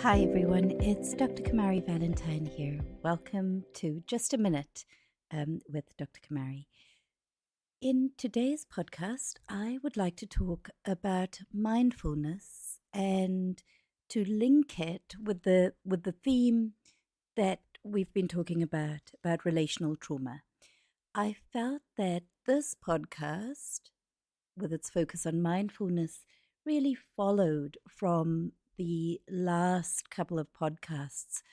Hi everyone, it's Dr. Kamari Valentine here. Welcome to Just a Minute with Dr. Kamari. In today's podcast, I would like to talk about mindfulness and to link it with the theme that we've been talking about relational trauma. I felt that this podcast, with its focus on mindfulness, really followed from the last couple of podcasts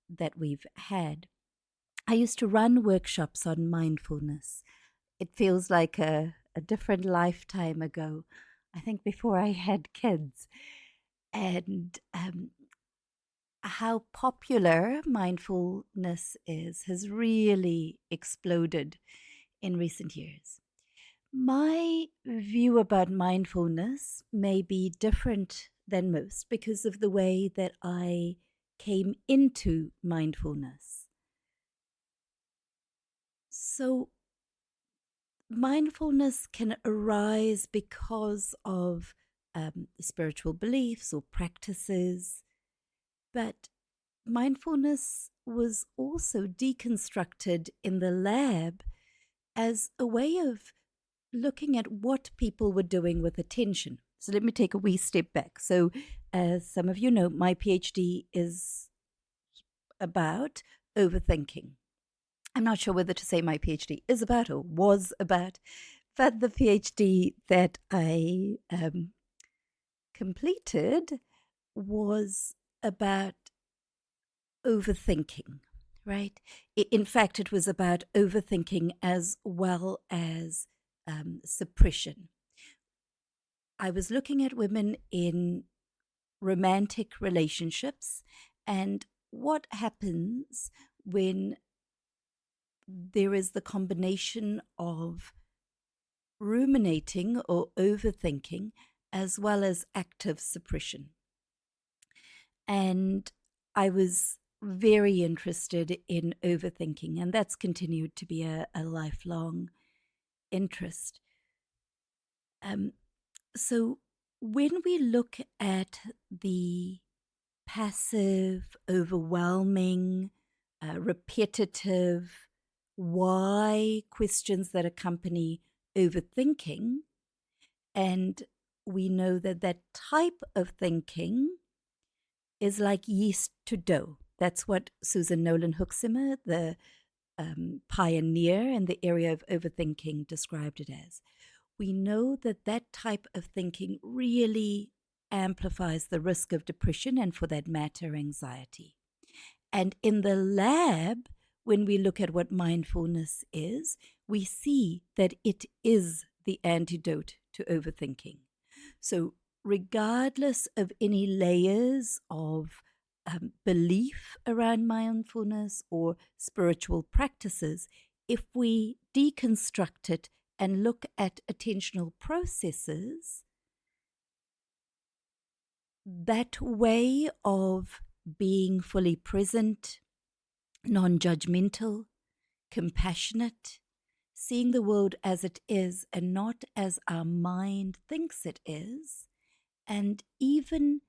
that we've had. I used to run workshops on mindfulness. It feels like a different lifetime ago, I think before I had kids. And how popular mindfulness has really exploded in recent years. My view about mindfulness may be different than most because of the way that I came into mindfulness. So, mindfulness can arise because of spiritual beliefs or practices, but mindfulness was also deconstructed in the lab as a way of looking at what people were doing with attention. So let me take a wee step back. So as some of you know, my PhD is about overthinking. I'm not sure whether to say my PhD is about or was about, but the PhD that I completed was about overthinking, right? In fact, it was about overthinking as well as suppression. I was looking at women in romantic relationships and what happens when there is the combination of ruminating or overthinking as well as active suppression. And I was very interested in overthinking, and that's continued to be a lifelong interest. So when we look at the passive, overwhelming, repetitive why questions that accompany overthinking, and we know that that type of thinking is like yeast to dough. That's what Susan Nolan Hoeksema, the pioneer in the area of overthinking, described it as. We know that that type of thinking really amplifies the risk of depression and, for that matter, anxiety. And in the lab, when we look at what mindfulness is, we see that it is the antidote to overthinking. So regardless of any layers of belief around mindfulness or spiritual practices, if we deconstruct it and look at attentional processes, that way of being fully present, non-judgmental, compassionate, seeing the world as it is and not as our mind thinks it is, and even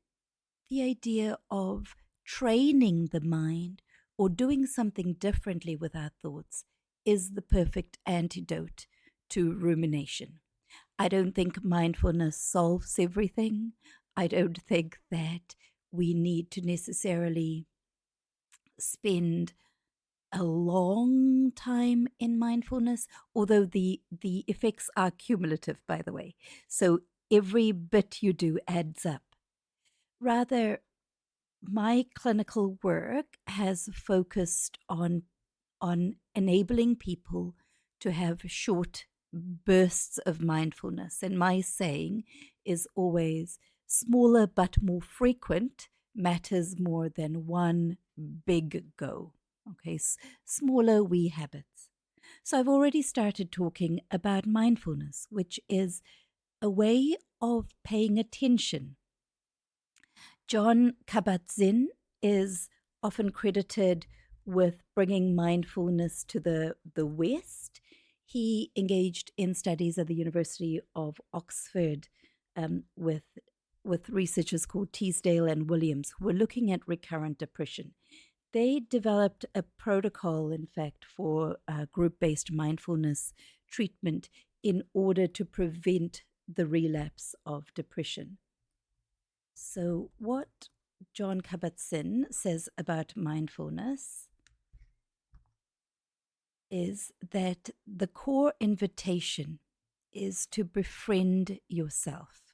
the idea of training the mind or doing something differently with our thoughts is the perfect antidote to rumination. I don't think mindfulness solves everything. I don't think that we need to necessarily spend a long time in mindfulness, although the effects are cumulative, by the way. So every bit you do adds up. Rather, my clinical work has focused on enabling people to have short bursts of mindfulness. And my saying is always smaller but more frequent matters more than one big go. Okay, smaller wee habits. So I've already started talking about mindfulness, which is a way of paying attention. John Kabat-Zinn is often credited with bringing mindfulness to the West. He engaged in studies at the University of Oxford with with researchers called Teasdale and Williams, who were looking at recurrent depression. They developed a protocol, in fact, for group-based mindfulness treatment in order to prevent the relapse of depression. So what John Kabat-Zinn says about mindfulness is that the core invitation is to befriend yourself.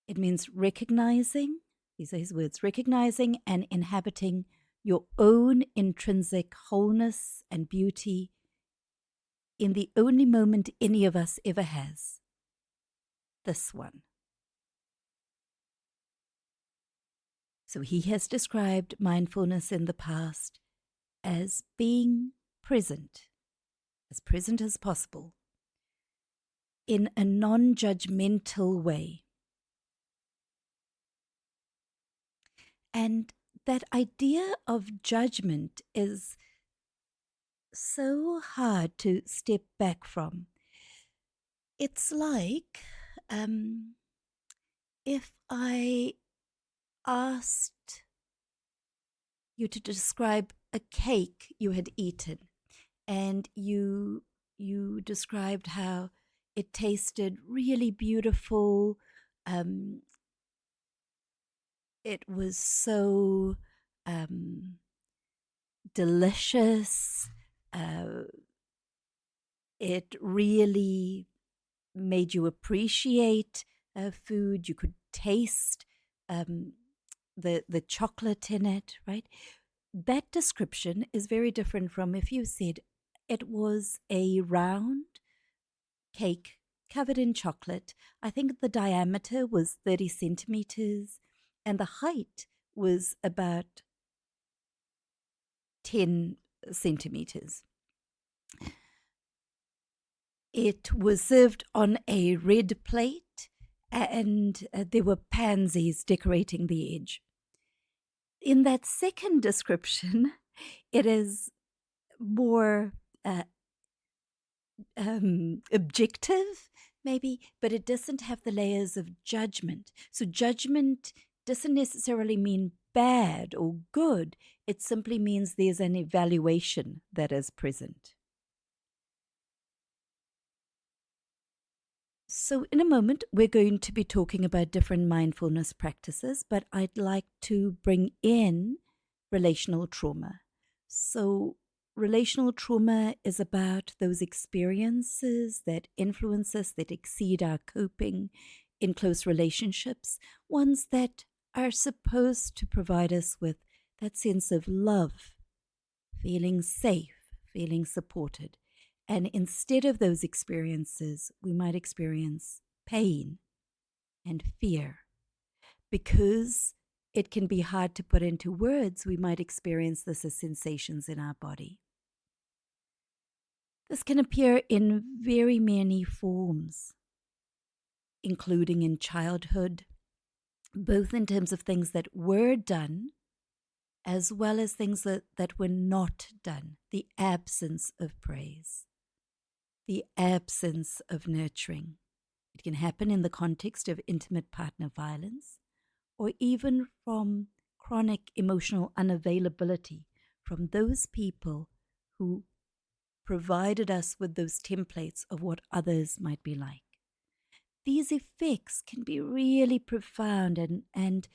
It means recognizing, these are his words, recognizing and inhabiting your own intrinsic wholeness and beauty in the only moment any of us ever has, this one. So he has described mindfulness in the past as being present as possible, in a non-judgmental way. And that idea of judgment is so hard to step back from. It's like if I asked you to describe a cake you had eaten, and you described how it tasted really beautiful. It was so delicious. It really made you appreciate food. You could taste the chocolate in it, right? That description is very different from if you said it was a round cake covered in chocolate. I think the diameter was 30 centimeters and the height was about 10 centimeters. It was served on a red plate and there were pansies decorating the edge. In that second description, it is more objective, maybe, but it doesn't have the layers of judgment. So judgment doesn't necessarily mean bad or good. It simply means there's an evaluation that is present. So in a moment, we're going to be talking about different mindfulness practices, but I'd like to bring in relational trauma. So relational trauma is about those experiences that influence us, that exceed our coping in close relationships, ones that are supposed to provide us with that sense of love, feeling safe, feeling supported. And instead of those experiences, we might experience pain and fear. Because it can be hard to put into words, we might experience this as sensations in our body. This can appear in very many forms, including in childhood, both in terms of things that were done, as well as things that were not done, the absence of praise, the absence of nurturing. It can happen in the context of intimate partner violence, or even from chronic emotional unavailability from those people who provided us with those templates of what others might be like. These effects can be really profound and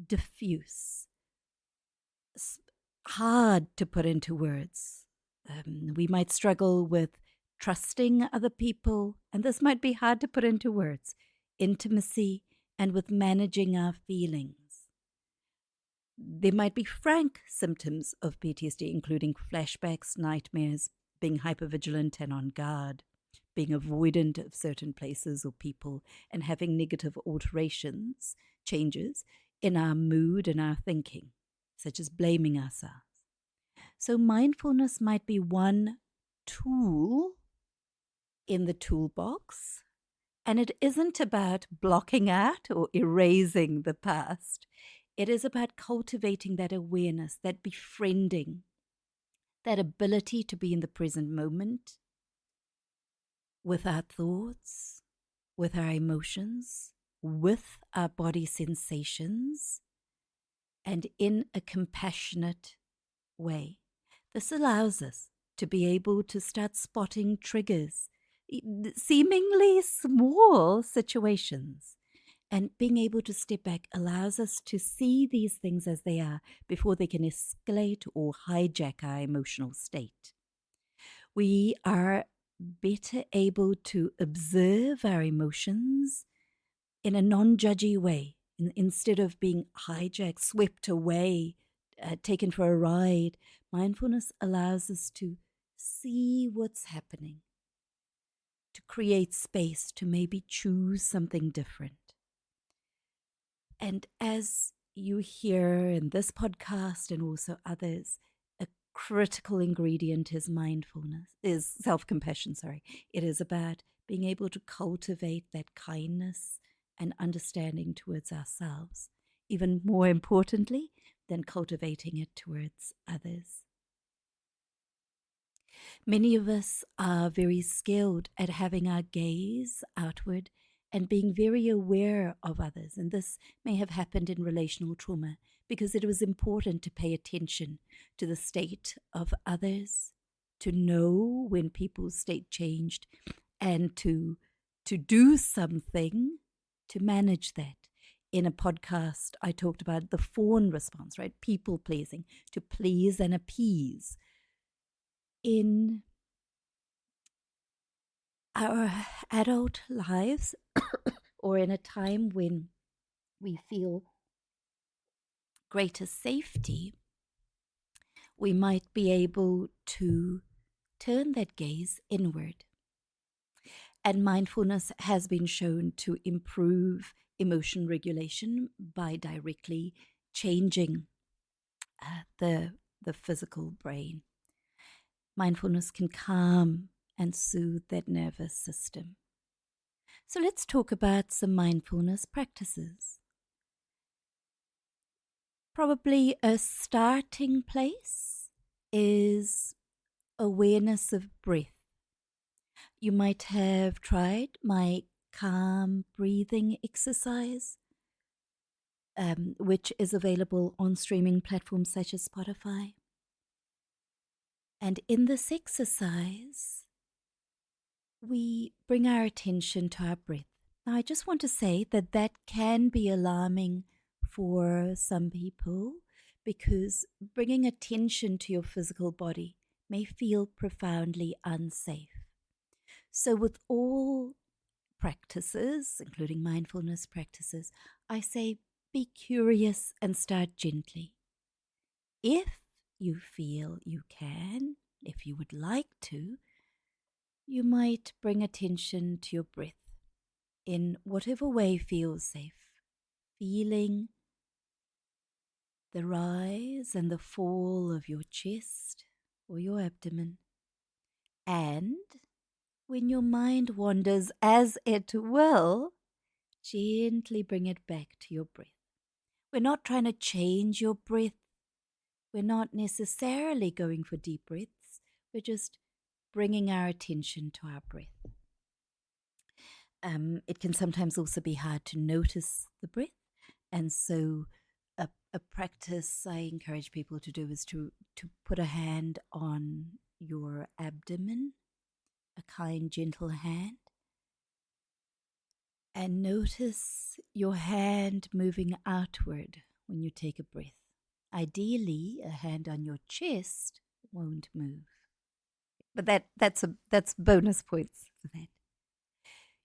diffuse. It's hard to put into words. We might struggle with trusting other people, and this might be hard to put into words. Intimacy, and with managing our feelings. There might be frank symptoms of PTSD, including flashbacks, nightmares, being hypervigilant and on guard, being avoidant of certain places or people, and having negative alterations, changes in our mood and our thinking, such as blaming ourselves. So mindfulness might be one tool in the toolbox, and it isn't about blocking out or erasing the past. It is about cultivating that awareness, that befriending, that ability to be in the present moment with our thoughts, with our emotions, with our body sensations and in a compassionate way. This allows us to be able to start spotting triggers, seemingly small situations. And being able to step back allows us to see these things as they are before they can escalate or hijack our emotional state. We are better able to observe our emotions in a non-judgy way, instead of being hijacked, swept away, taken for a ride. Mindfulness allows us to see what's happening, to create space, to maybe choose something different. And as you hear in this podcast and also others, a critical ingredient is mindfulness, is self-compassion, sorry. It is about being able to cultivate that kindness and understanding towards ourselves, even more importantly than cultivating it towards others. Many of us are very skilled at having our gaze outward and being very aware of others. And this may have happened in relational trauma because it was important to pay attention to the state of others, to know when people's state changed, and to do something to manage that. In a podcast, I talked about the fawn response, right? People pleasing, to please and appease. In our adult lives, or in a time when we feel greater safety, we might be able to turn that gaze inward. And mindfulness has been shown to improve emotion regulation by directly changing the physical brain. Mindfulness can calm and soothe that nervous system. So let's talk about some mindfulness practices. Probably a starting place is awareness of breath. You might have tried my calm breathing exercise, which is available on streaming platforms such as Spotify. And in this exercise, we bring our attention to our breath. Now, I just want to say that that can be alarming for some people because bringing attention to your physical body may feel profoundly unsafe. So with all practices, including mindfulness practices, I say be curious and start gently. If you feel you can, if you would like to, you might bring attention to your breath in whatever way feels safe, feeling the rise and the fall of your chest or your abdomen. And when your mind wanders, as it will, gently bring it back to your breath. We're not trying to change your breath. We're not necessarily going for deep breaths. We're just bringing our attention to our breath. It can sometimes also be hard to notice the breath. And so a practice I encourage people to do is to put a hand on your abdomen, a kind, gentle hand, and notice your hand moving outward when you take a breath. Ideally, a hand on your chest won't move. But that's bonus points for that.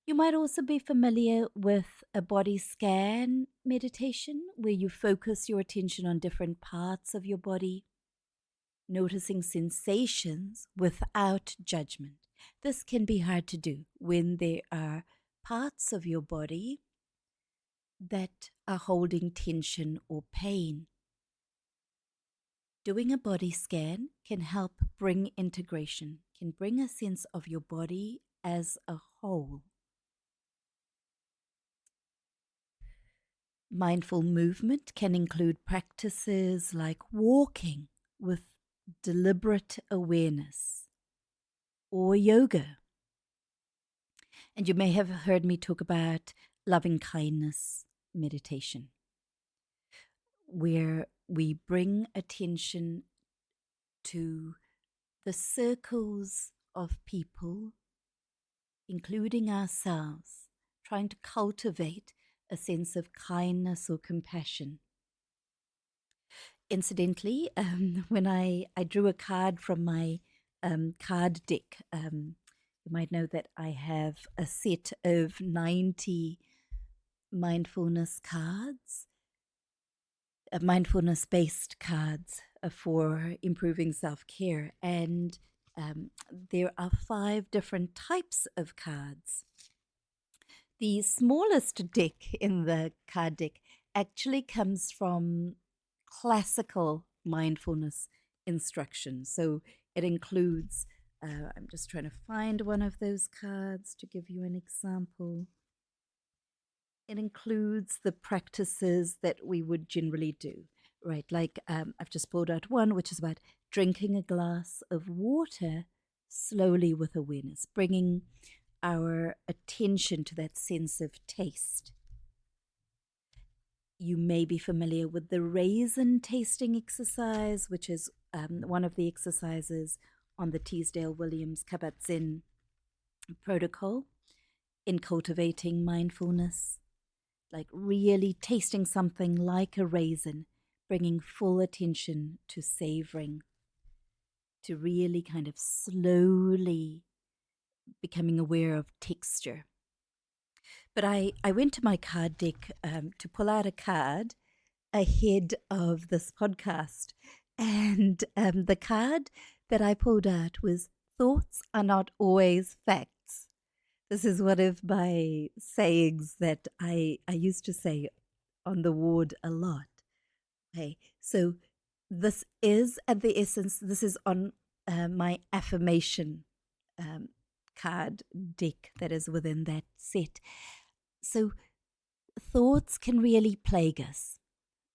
You might also be familiar with a body scan meditation where you focus your attention on different parts of your body, noticing sensations without judgment. This can be hard to do when there are parts of your body that are holding tension or pain. Doing a body scan can help bring integration, can bring a sense of your body as a whole. Mindful movement can include practices like walking with deliberate awareness or yoga. And you may have heard me talk about loving kindness meditation, where we bring attention to the circles of people, including ourselves, trying to cultivate a sense of kindness or compassion. Incidentally, when I drew a card from my card deck, you might know that I have a set of 90 mindfulness cards, mindfulness-based cards for improving self-care. And there are 5 different types of cards. The smallest deck in the card deck actually comes from classical mindfulness instructions. So it includes, I'm just trying to find one of those cards to give you an example. It includes the practices that we would generally do, right? Like I've just pulled out one, which is about drinking a glass of water slowly with awareness, bringing our attention to that sense of taste. You may be familiar with the raisin tasting exercise, which is one of the exercises on the Teasdale-Williams Kabat-Zinn protocol in cultivating mindfulness. Like really tasting something like a raisin, bringing full attention to savoring, to really kind of slowly becoming aware of texture. But I went to my card deck to pull out a card ahead of this podcast. And the card that I pulled out was "Thoughts are not always facts." This is one of my sayings that I used to say on the ward a lot. Okay, so this is at the essence, this is on my affirmation card deck that is within that set. So thoughts can really plague us.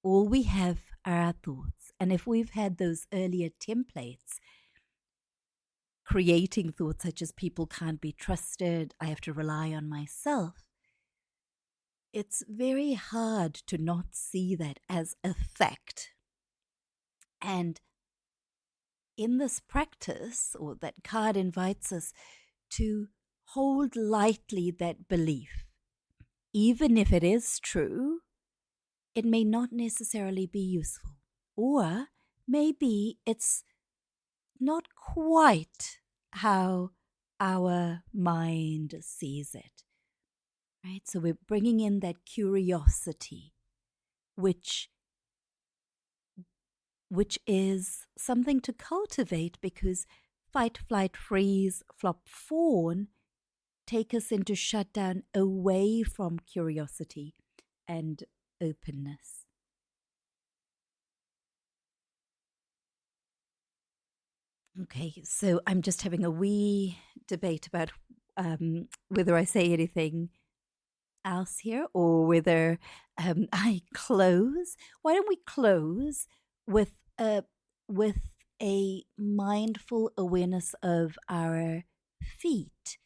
All we have are our thoughts. And if we've had those earlier templates, creating thoughts such as people can't be trusted, I have to rely on myself, it's very hard to not see that as a fact. And in this practice, or that card invites us to hold lightly that belief. Even if it is true, it may not necessarily be useful. Or maybe it's not quite how our mind sees it. Right? So we're bringing in that curiosity, which is something to cultivate, because fight, flight, freeze, flop, fawn take us into shutdown away from curiosity and openness. Okay, so I'm just having a wee debate about whether I say anything else here or whether I close. Why don't we close with with a mindful awareness of our feet?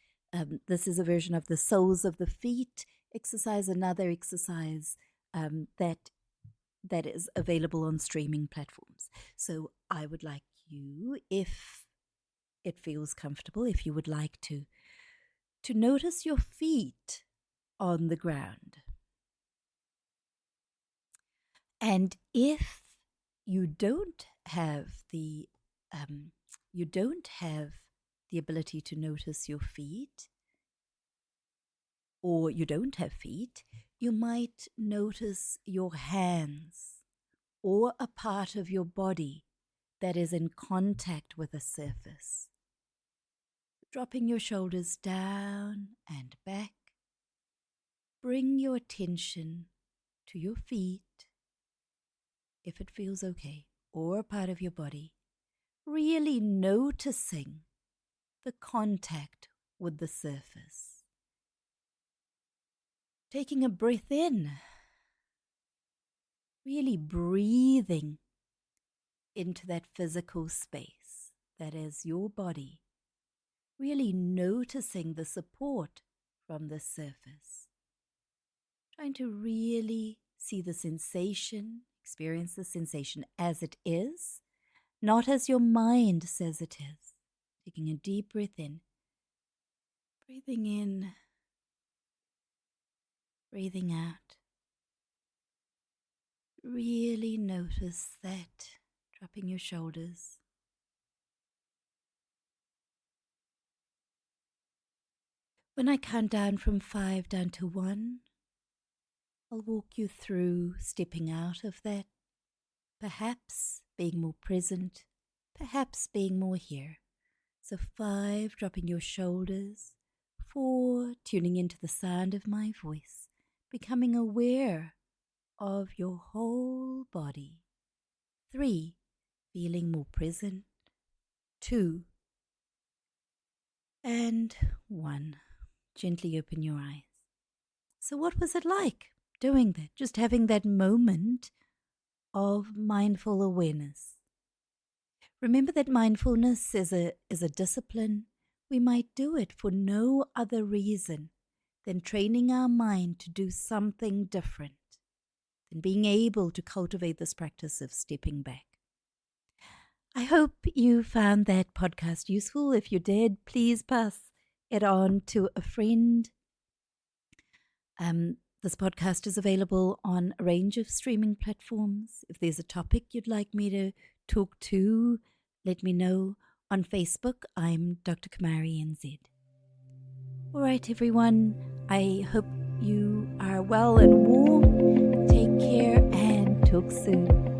This is a version of the soles of the feet exercise, another exercise that is available on streaming platforms. So I would like you, if it feels comfortable, if you would like to notice your feet on the ground. And if you don't have the ability to notice your feet, or you don't have feet, you might notice your hands or a part of your body that is in contact with a surface. Dropping your shoulders down and back, bring your attention to your feet, if it feels okay, or a part of your body, really noticing the contact with the surface. Taking a breath in, really breathing into that physical space that is your body, really noticing the support from the surface. Trying to really see the sensation, experience the sensation as it is, not as your mind says it is. Taking a deep breath in, breathing out. Really notice that, dropping your shoulders. When I count down from 5 down to 1, I'll walk you through stepping out of that, perhaps being more present, perhaps being more here. So 5, dropping your shoulders. 4, tuning into the sound of my voice, becoming aware of your whole body. 3, feeling more present. 2, and 1. Gently open your eyes. So what was it like doing that? Just having that moment of mindful awareness. Remember that mindfulness is a discipline. We might do it for no other reason than training our mind to do something different, than being able to cultivate this practice of stepping back. I hope you found that podcast useful. If you did, please pass it on to a friend. This podcast is available on a range of streaming platforms. If there's a topic you'd like me to talk to, let me know. On Facebook, I'm Dr. Kumari NZ. All right, everyone. I hope you are well and warm. Take care and talk soon.